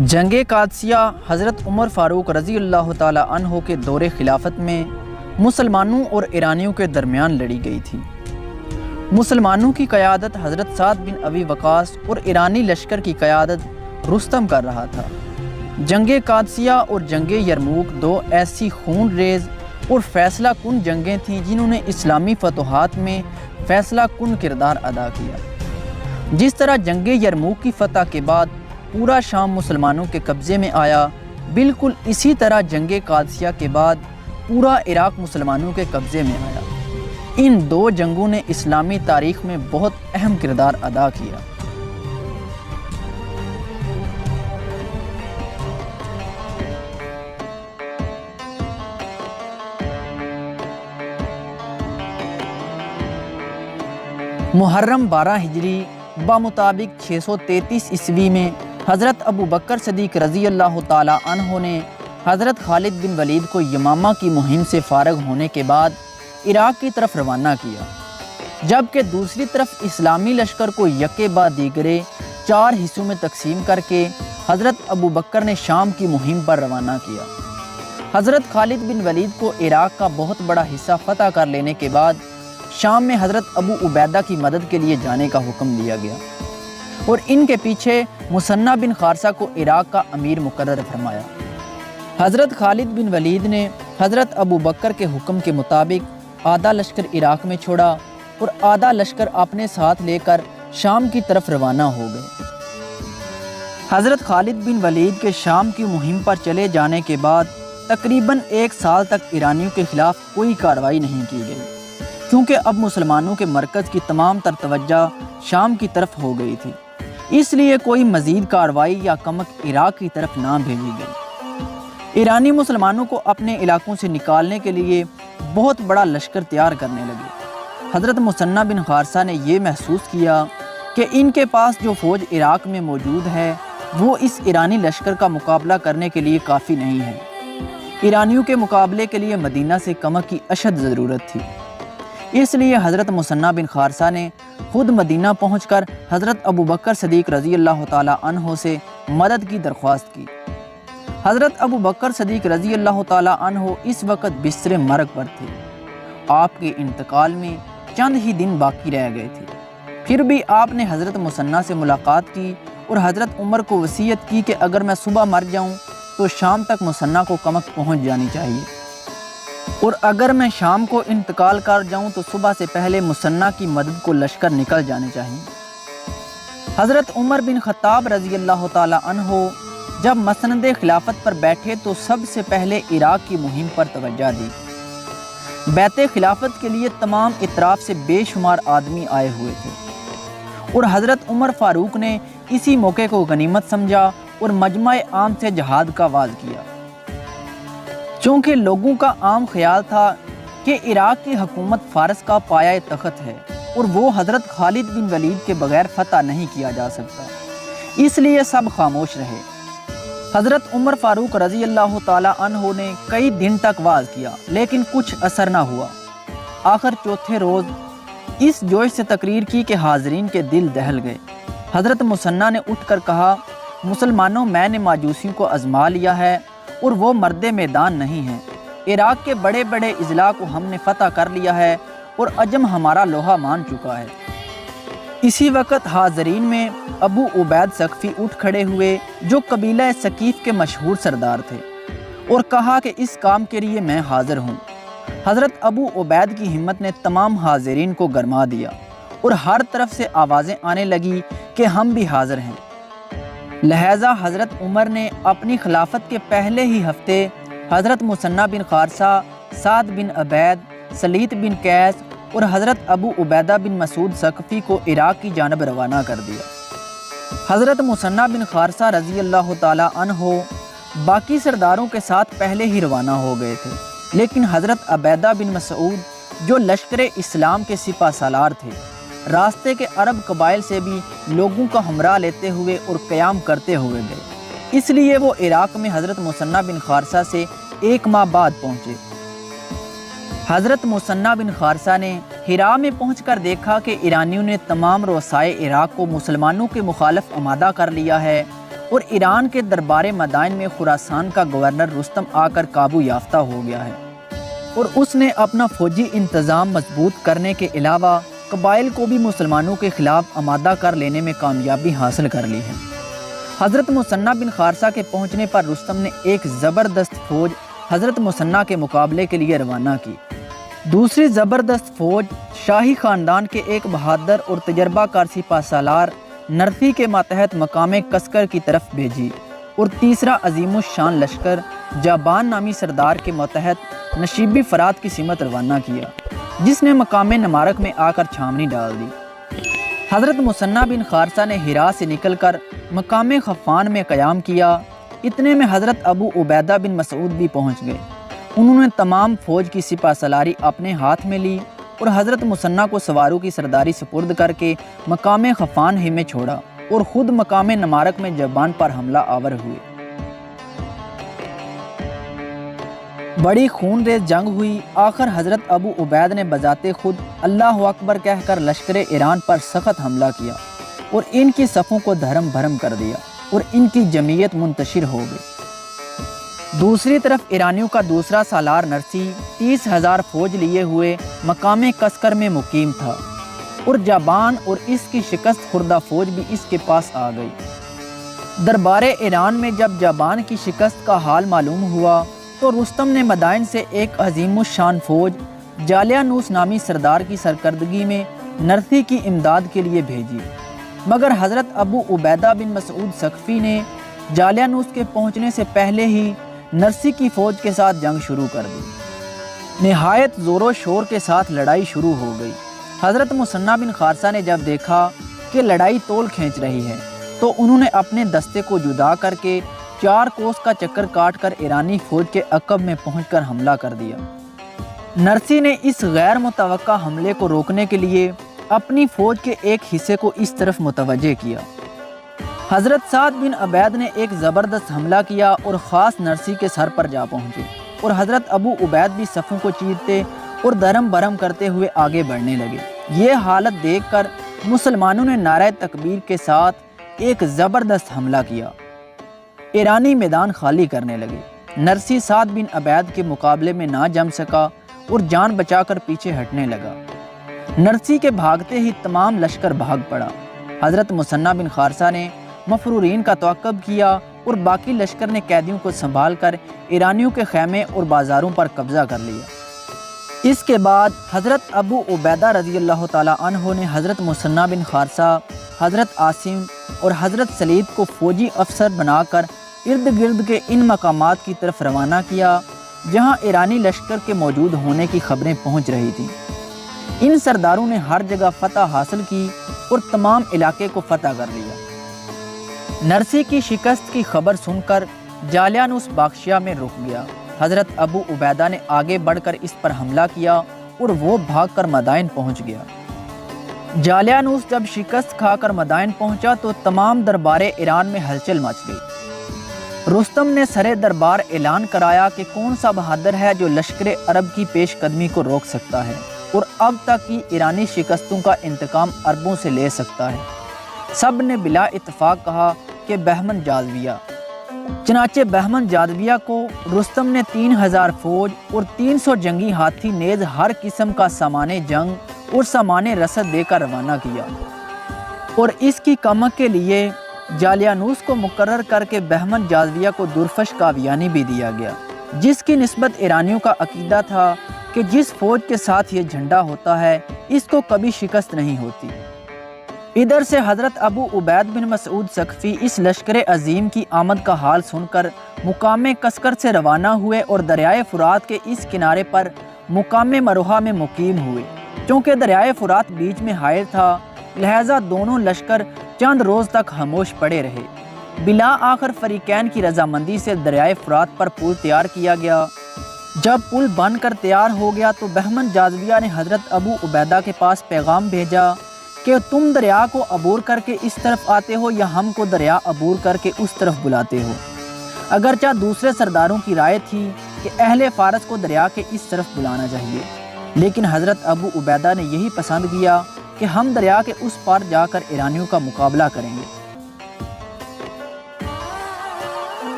جنگ قادسیہ حضرت عمر فاروق رضی اللہ تعالی عنہ کے دور خلافت میں مسلمانوں اور ایرانیوں کے درمیان لڑی گئی تھی۔ مسلمانوں کی قیادت حضرت سعد بن ابی وقاص اور ایرانی لشکر کی قیادت رستم کر رہا تھا۔ جنگ قادسیہ اور جنگ یرموک دو ایسی خون ریز اور فیصلہ کن جنگیں تھیں جنہوں نے اسلامی فتوحات میں فیصلہ کن کردار ادا کیا۔ جس طرح جنگ یرموک کی فتح کے بعد پورا شام مسلمانوں کے قبضے میں آیا، بالکل اسی طرح جنگ قادسیہ کے بعد پورا عراق مسلمانوں کے قبضے میں آیا۔ ان دو جنگوں نے اسلامی تاریخ میں بہت اہم کردار ادا کیا۔ محرم 12 ہجری بمطابق 633 عیسوی میں حضرت ابو بکر صدیق رضی اللہ تعالی عنہ نے حضرت خالد بن ولید کو یمامہ کی مہم سے فارغ ہونے کے بعد عراق کی طرف روانہ کیا، جبکہ دوسری طرف اسلامی لشکر کو یکے بعد دیگرے 4 حصوں میں تقسیم کر کے حضرت ابو بکر نے شام کی مہم پر روانہ کیا۔ حضرت خالد بن ولید کو عراق کا بہت بڑا حصہ فتح کر لینے کے بعد شام میں حضرت ابو عبیدہ کی مدد کے لیے جانے کا حکم دیا گیا اور ان کے پیچھے مثنہ بن خارثہ کو عراق کا امیر مقرر فرمایا۔ حضرت خالد بن ولید نے حضرت ابو بکر کے حکم کے مطابق آدھا لشکر عراق میں چھوڑا اور آدھا لشکر اپنے ساتھ لے کر شام کی طرف روانہ ہو گئے۔ حضرت خالد بن ولید کے شام کی مہم پر چلے جانے کے بعد تقریباً 1 سال تک ایرانیوں کے خلاف کوئی کارروائی نہیں کی گئی، کیونکہ اب مسلمانوں کے مرکز کی تمام تر توجہ شام کی طرف ہو گئی تھی، اس لیے کوئی مزید کارروائی یا کمک عراق کی طرف نہ بھیجی گئی۔ ایرانی مسلمانوں کو اپنے علاقوں سے نکالنے کے لیے بہت بڑا لشکر تیار کرنے لگے۔ حضرت مثنہ بن خارثہ نے یہ محسوس کیا کہ ان کے پاس جو فوج عراق میں موجود ہے وہ اس ایرانی لشکر کا مقابلہ کرنے کے لیے کافی نہیں ہے۔ ایرانیوں کے مقابلے کے لیے مدینہ سے کمک کی اشد ضرورت تھی، اس لیے حضرت مثنہ بن خارثہ نے خود مدینہ پہنچ کر حضرت ابو بکر صدیق رضی اللہ تعالی عنہ سے مدد کی درخواست کی۔ حضرت ابو بکر صدیق رضی اللہ تعالی عنہ اس وقت بستر مرگ پر تھے۔ آپ کے انتقال میں چند ہی دن باقی رہ گئے تھے، پھر بھی آپ نے حضرت مثنہ سے ملاقات کی اور حضرت عمر کو وصیت کی کہ اگر میں صبح مر جاؤں تو شام تک مثنہ کو کمک پہنچ جانی چاہیے، اور اگر میں شام کو انتقال کر جاؤں تو صبح سے پہلے مثنہ کی مدد کو لشکر نکل جانے چاہیے۔ حضرت عمر بن خطاب رضی اللہ تعالی عنہ جب مسند خلافت پر بیٹھے تو سب سے پہلے عراق کی مہم پر توجہ دی۔ بیعت خلافت کے لیے تمام اطراف سے بے شمار آدمی آئے ہوئے تھے، اور حضرت عمر فاروق نے اسی موقع کو غنیمت سمجھا اور مجمع عام سے جہاد کا آغاز کیا۔ چونکہ لوگوں کا عام خیال تھا کہ عراق کی حکومت فارس کا پایہ تخت ہے اور وہ حضرت خالد بن ولید کے بغیر فتح نہیں کیا جا سکتا، اس لیے سب خاموش رہے۔ حضرت عمر فاروق رضی اللہ تعالی عنہ نے کئی دن تک وعظ کیا لیکن کچھ اثر نہ ہوا۔ آخر چوتھے روز اس جوش سے تقریر کی کہ حاضرین کے دل دہل گئے۔ حضرت مثنہ نے اٹھ کر کہا، مسلمانوں، میں نے ماجوسیوں کو آزما لیا ہے اور وہ مرد میدان نہیں ہیں۔ عراق کے بڑے بڑے اضلاع کو ہم نے فتح کر لیا ہے اور عجم ہمارا لوہا مان چکا ہے۔ اسی وقت حاضرین میں ابو عبید ثقفی اٹھ کھڑے ہوئے جو قبیلہ ثقیف کے مشہور سردار تھے، اور کہا کہ اس کام کے لیے میں حاضر ہوں۔ حضرت ابو عبید کی ہمت نے تمام حاضرین کو گرما دیا اور ہر طرف سے آوازیں آنے لگی کہ ہم بھی حاضر ہیں۔ لہٰذا حضرت عمر نے اپنی خلافت کے پہلے ہی ہفتے حضرت مثنہ بن خارثہ، سعد بن عبید، سلیط بن قیس اور حضرت ابو عبیدہ بن مسعود ثقفی کو عراق کی جانب روانہ کر دیا۔ حضرت مثنہ بن خارثہ رضی اللہ تعالی عنہ باقی سرداروں کے ساتھ پہلے ہی روانہ ہو گئے تھے، لیکن حضرت عبیدہ بن مسعود جو لشکر اسلام کے سپہ سالار تھے، راستے کے عرب قبائل سے بھی لوگوں کا ہمراہ لیتے ہوئے اور قیام کرتے ہوئے گئے، اس لیے وہ عراق میں حضرت مثنہ بن خارثہ سے 1 ماہ بعد پہنچے۔ حضرت مثنہ بن خارثہ نے ہیرا میں پہنچ کر دیکھا کہ ایرانیوں نے تمام رؤسائے عراق کو مسلمانوں کے مخالف آمادہ کر لیا ہے اور ایران کے دربار مدائن میں خراسان کا گورنر رستم آ کر قابو یافتہ ہو گیا ہے اور اس نے اپنا فوجی انتظام مضبوط کرنے کے علاوہ قبائل کو بھی مسلمانوں کے خلاف آمادہ کر لینے میں کامیابی حاصل کر لی ہے۔ حضرت مثنیٰ بن خارثہ کے پہنچنے پر رستم نے ایک زبردست فوج حضرت مثنیٰ کے مقابلے کے لیے روانہ کی۔ دوسری زبردست فوج شاہی خاندان کے ایک بہادر اور تجربہ کار سپہ سالار نرسی کے ماتحت مقام کسکر کی طرف بھیجی اور تیسرا عظیم الشان لشکر جابان نامی سردار کے ماتحت نشیبی فرات کی سمت روانہ کیا، جس نے مقام نمارک میں آ کر چھاونی ڈال دی۔ حضرت مثنیٰ بن خارثہ نے ہرا سے نکل کر مقام خفان میں قیام کیا۔ اتنے میں حضرت ابو عبیدہ بن مسعود بھی پہنچ گئے۔ انہوں نے تمام فوج کی سپہ سالاری اپنے ہاتھ میں لی اور حضرت مثنیٰ کو سواروں کی سرداری سپرد کر کے مقام خفان ہی میں چھوڑا اور خود مقام نمارک میں جابان پر حملہ آور ہوئے۔ بڑی خون ریز جنگ ہوئی۔ آخر حضرت ابو عبید نے بذات خود اللہ اکبر کہہ کر لشکر ایران پر سخت حملہ کیا اور ان کی صفوں کو دھرم بھرم کر دیا اور ان کی جمعیت منتشر ہو گئی۔ دوسری طرف ایرانیوں کا دوسرا سالار نرسی 30,000 فوج لیے ہوئے مقام کسکر میں مقیم تھا اور جابان اور اس کی شکست خوردہ فوج بھی اس کے پاس آ گئی۔ دربار ایران میں جب جابان کی شکست کا حال معلوم ہوا تو رستم نے مدائن سے ایک عظیم الشان فوج جالیانوس نامی سردار کی سرکردگی میں نرسی کی امداد کے لیے بھیجی، مگر حضرت ابو عبیدہ بن مسعود ثقفی نے جالیانوس کے پہنچنے سے پہلے ہی نرسی کی فوج کے ساتھ جنگ شروع کر دی۔ نہایت زور و شور کے ساتھ لڑائی شروع ہو گئی۔ حضرت مثنیٰ بن خارثہ نے جب دیکھا کہ لڑائی طول کھینچ رہی ہے تو انہوں نے اپنے دستے کو جدا کر کے 4 کوس کا چکر کاٹ کر ایرانی فوج کے عقب میں پہنچ کر حملہ کر دیا۔ نرسی نے اس غیر متوقع حملے کو روکنے کے لیے اپنی فوج کے ایک حصے کو اس طرف متوجہ کیا۔ حضرت سعد بن عبید نے ایک زبردست حملہ کیا اور خاص نرسی کے سر پر جا پہنچے اور حضرت ابو عبید بھی صفوں کو چیرتے اور دھرم بھرم کرتے ہوئے آگے بڑھنے لگے۔ یہ حالت دیکھ کر مسلمانوں نے نعرہ تکبیر کے ساتھ ایک زبردست حملہ کیا۔ ایرانی میدان خالی کرنے لگے۔ نرسی سعد بن عبید کے مقابلے میں نہ جم سکا اور جان بچا کر پیچھے ہٹنے لگا۔ نرسی کے بھاگتے ہی تمام لشکر بھاگ پڑا۔ حضرت مثنیٰ بن خارثہ نے مفرورین کا تعاقب کیا اور باقی لشکر نے قیدیوں کو سنبھال کر ایرانیوں کے خیمے اور بازاروں پر قبضہ کر لیا۔ اس کے بعد حضرت ابو عبیدہ رضی اللہ تعالیٰ عنہ نے حضرت مثنیٰ بن خارثہ، حضرت عاصم اور حضرت سلید کو فوجی افسر بنا کر ارد گرد کے ان مقامات کی طرف روانہ کیا جہاں ایرانی لشکر کے موجود ہونے کی خبریں پہنچ رہی تھیں۔ ان سرداروں نے ہر جگہ فتح حاصل کی اور تمام علاقے کو فتح کر لیا۔ نرسی کی شکست کی خبر سن کر جالیانوس باکشیا میں رک گیا۔ حضرت ابو عبیدہ نے آگے بڑھ کر اس پر حملہ کیا اور وہ بھاگ کر مدائن پہنچ گیا۔ جالیانوس جب شکست کھا کر مدائن پہنچا تو تمام دربار ایران میں ہلچل مچ گئی۔ رستم نے سرے دربار اعلان کرایا کہ کون سا بہادر ہے جو لشکر عرب کی پیش قدمی کو روک سکتا ہے اور اب تک کی ایرانی شکستوں کا انتقام عربوں سے لے سکتا ہے۔ سب نے بلا اتفاق کہا کہ بہمن جاذبیہ۔ چنانچہ بہمن جاذبیہ کو رستم نے 3000 فوج اور 300 جنگی ہاتھی نیز ہر قسم کا سامان جنگ اور سامان رسد دے کر روانہ کیا اور اس کی کمک کے لیے جالیانوس کو مقرر کر کے بہمن جاذبیہ کو درفش قاویانی بھی دیا گیا، جس کی نسبت ایرانیوں کا عقیدہ تھا کہ جس فوج کے ساتھ یہ جھنڈا ہوتا ہے اس کو کبھی شکست نہیں ہوتی۔ ادھر سے حضرت ابو عبید بن مسعود ثقفی اس لشکر عظیم کی آمد کا حال سن کر مقام کسکر سے روانہ ہوئے اور دریائے فرات کے اس کنارے پر مقام مروہا میں مقیم ہوئے۔ چونکہ دریائے فرات بیچ میں حائل تھا لہٰذا دونوں لشکر چند روز تک خاموش پڑے رہے۔ بلا آخر فریقین کی رضامندی سے دریائے فرات پر پل تیار کیا گیا۔ جب پل بن کر تیار ہو گیا تو بہمن جاذبیہ نے حضرت ابو عبیدہ کے پاس پیغام بھیجا کہ تم دریا کو عبور کر کے اس طرف آتے ہو یا ہم کو دریا عبور کر کے اس طرف بلاتے ہو۔ اگرچہ دوسرے سرداروں کی رائے تھی کہ اہل فارس کو دریا کے اس طرف بلانا چاہیے، لیکن حضرت ابو عبیدہ نے یہی پسند کیا کہ ہم دریا کے اس پار جا کر ایرانیوں کا مقابلہ کریں گے۔